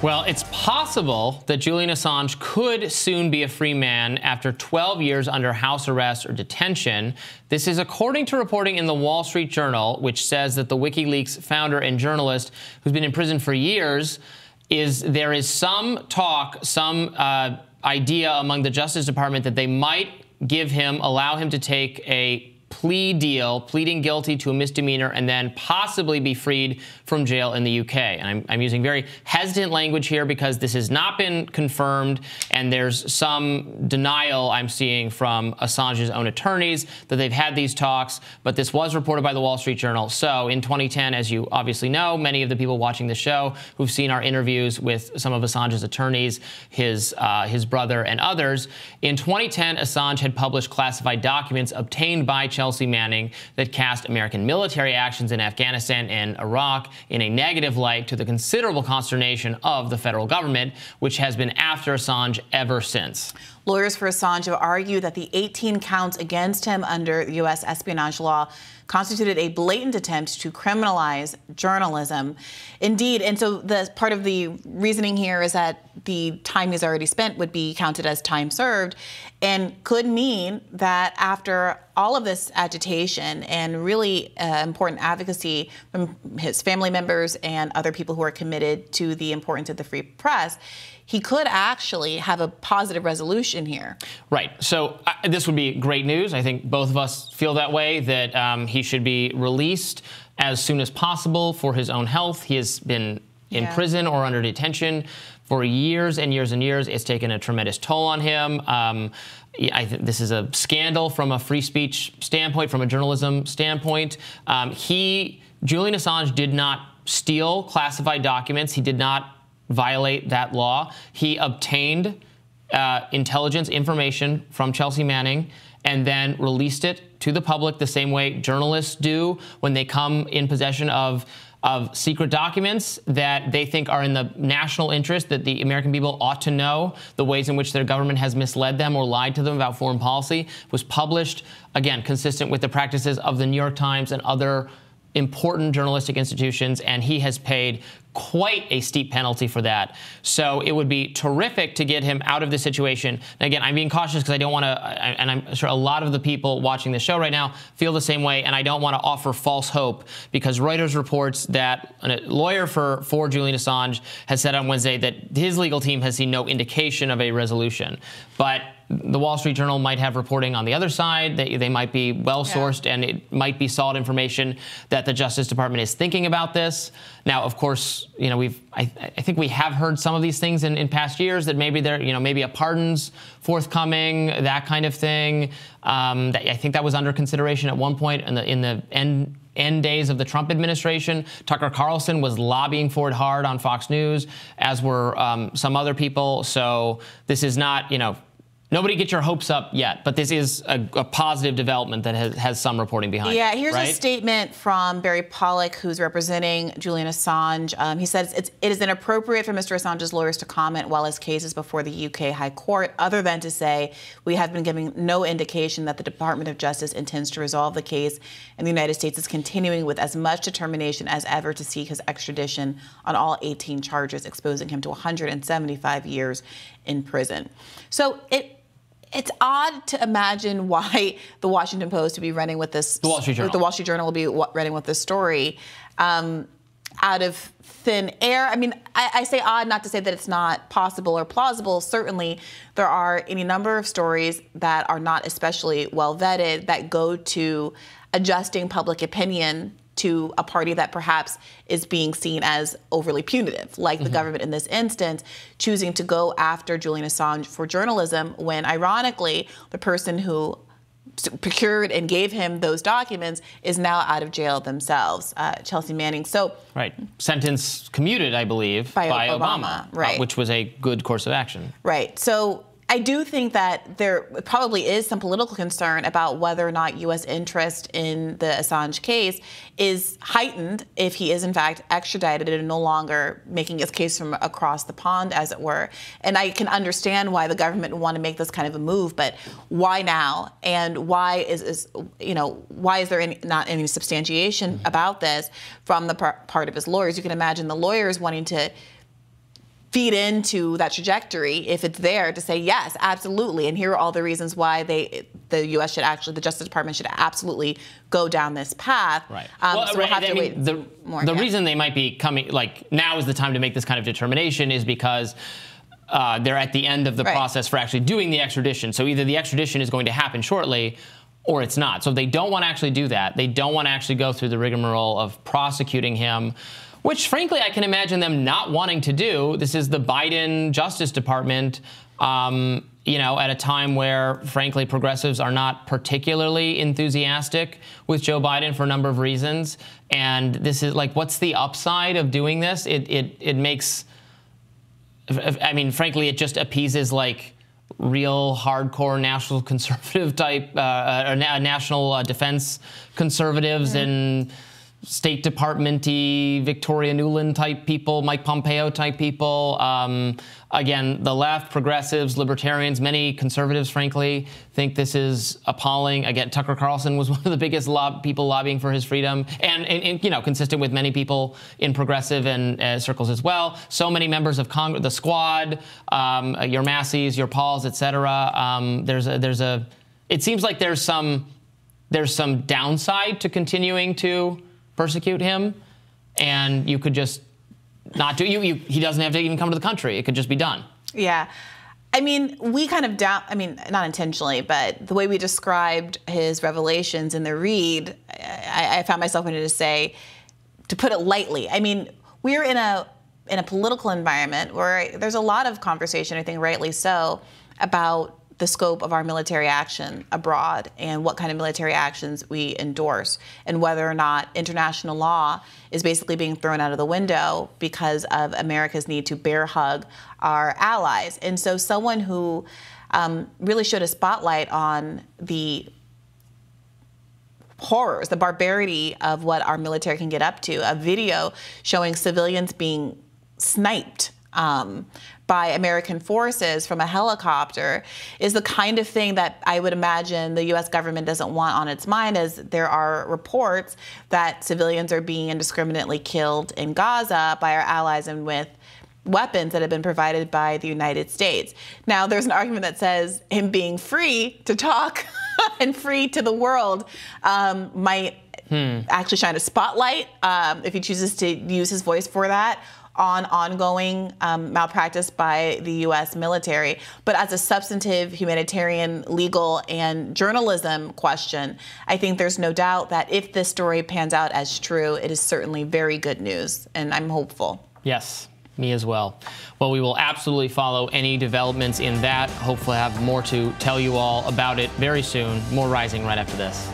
Well, it's possible that Julian Assange could soon be a free man after 12 years under house arrest or detention. This is according to reporting in the Wall Street Journal, which says that the WikiLeaks founder and journalist, who's been in prison for years, there is some talk, some idea among the Justice Department that they might allow him to take a plea deal, pleading guilty to a misdemeanor, and then possibly be freed from jail in the UK. And I'm using very hesitant language here because this has not been confirmed, and there's some denial I'm seeing from Assange's own attorneys that they've had these talks, but this was reported by the Wall Street Journal. So in 2010, as you obviously know, many of the people watching the show who've seen our interviews with some of Assange's attorneys, his brother and others, in 2010, Assange had published classified documents obtained by Chelsea Manning that cast American military actions in Afghanistan and Iraq in a negative light, to the considerable consternation of the federal government, which has been after Assange ever since. Lawyers for Assange have argued that the 18 counts against him under U.S. espionage law constituted a blatant attempt to criminalize journalism. Indeed, and so the part of the reasoning here is that the time he's already spent would be counted as time served, and could mean that after all of this agitation and really important advocacy from his family members and other people who are committed to the importance of the free press, he could actually have a positive resolution here. Right. So this would be great news. I think both of us feel that way, that he should be released as soon as possible for his own health. He has been in prison or under detention for years and years and years. It's taken a tremendous toll on him. I think this is a scandal from a free speech standpoint, from a journalism standpoint. Julian Assange did not steal classified documents. He did not violate that law. He obtained intelligence information from Chelsea Manning and then released it to the public the same way journalists do when they come in possession of secret documents that they think are in the national interest, that the American people ought to know the ways in which their government has misled them or lied to them about foreign policy. Was published, again, consistent with the practices of the New York Times and other important journalistic institutions, and he has paid quite a steep penalty for that. So it would be terrific to get him out of this situation. And again, I'm being cautious because I don't want to, and I'm sure a lot of the people watching this show right now feel the same way, and I don't want to offer false hope, because Reuters reports that a lawyer for Julian Assange has said on Wednesday that his legal team has seen no indication of a resolution. But the Wall Street Journal might have reporting on the other side. They might be well-sourced, and it might be solid information that the Justice Department is thinking about this. Now, of course, you know, I think we have heard some of these things in past years, that maybe maybe a pardon's forthcoming, that kind of thing. I think that was under consideration at one point in the end days of the Trump administration. Tucker Carlson was lobbying for it hard on Fox News, as were some other people. So this is not, nobody get your hopes up yet, but this is a positive development that has some reporting behind it. Yeah, here's a statement from Barry Pollock, who's representing Julian Assange. He says it is inappropriate for Mr. Assange's lawyers to comment while his case is before the UK High Court, other than to say we have been giving no indication that the Department of Justice intends to resolve the case, and the United States is continuing with as much determination as ever to seek his extradition on all 18 charges, exposing him to 175 years in prison. So it's odd to imagine why the Washington Post would be running with this. The Wall Street Journal. The Wall Street Journal will be running with this story out of thin air. I mean, I say odd not to say that it's not possible or plausible. Certainly, there are any number of stories that are not especially well vetted that go to adjusting public opinion to a party that perhaps is being seen as overly punitive, like the government in this instance, choosing to go after Julian Assange for journalism when, ironically, the person who procured and gave him those documents is now out of jail themselves, Chelsea Manning. So, right, sentence commuted, I believe, by Obama, right, which was a good course of action. Right. So I do think that there probably is some political concern about whether or not U.S. interest in the Assange case is heightened if he is, in fact, extradited and no longer making his case from across the pond, as it were. And I can understand why the government would want to make this kind of a move, but why now? And why is there not any substantiation about this from the part of his lawyers? You can imagine the lawyers wanting to feed into that trajectory if it's there to say, yes, absolutely. And here are all the reasons why the U.S. should actually, the Justice Department should absolutely go down this path. Right. So we'll have to wait more. The reason they might be coming, like now is the time to make this kind of determination is because they're at the end of the process for actually doing the extradition. So either the extradition is going to happen shortly or it's not. So if they don't want to actually do that, they don't want to actually go through the rigmarole of prosecuting him, which, frankly, I can imagine them not wanting to do. This is the Biden Justice Department, you know, at a time where, frankly, progressives are not particularly enthusiastic with Joe Biden for a number of reasons. And this is like, what's the upside of doing this? It makes, I mean, frankly, it just appeases like real hardcore national conservative type, national defense conservatives and State Department-y, Victoria Nuland type people, Mike Pompeo type people. Again, the left, progressives, libertarians, many conservatives, frankly, think this is appalling. Again, Tucker Carlson was one of the biggest people lobbying for his freedom, and you know, consistent with many people in progressive and circles as well. So many members of Congress, the Squad, your Masseys, your Pauls, etc. It seems like there's some downside to continuing to persecute him, and you could just not do. He doesn't have to even come to the country. It could just be done. Yeah. I mean, we kind of not intentionally, but the way we described his revelations in the read, I found myself wanting to say, to put it lightly, I mean, we're in a political environment where there's a lot of conversation, I think rightly so, about the scope of our military action abroad and what kind of military actions we endorse and whether or not international law is basically being thrown out of the window because of America's need to bear hug our allies. And so someone who really showed a spotlight on the horrors, the barbarity of what our military can get up to, a video showing civilians being sniped by American forces from a helicopter is the kind of thing that I would imagine the U.S. government doesn't want on its mind, as there are reports that civilians are being indiscriminately killed in Gaza by our allies and with weapons that have been provided by the United States. Now, there's an argument that says him being free to talk and free to the world might actually shine a spotlight if he chooses to use his voice for that on ongoing malpractice by the U.S. military. But as a substantive humanitarian, legal, and journalism question, I think there's no doubt that if this story pans out as true, it is certainly very good news, and I'm hopeful. Yes, me as well. Well, we will absolutely follow any developments in that. Hopefully have more to tell you all about it very soon. More Rising right after this.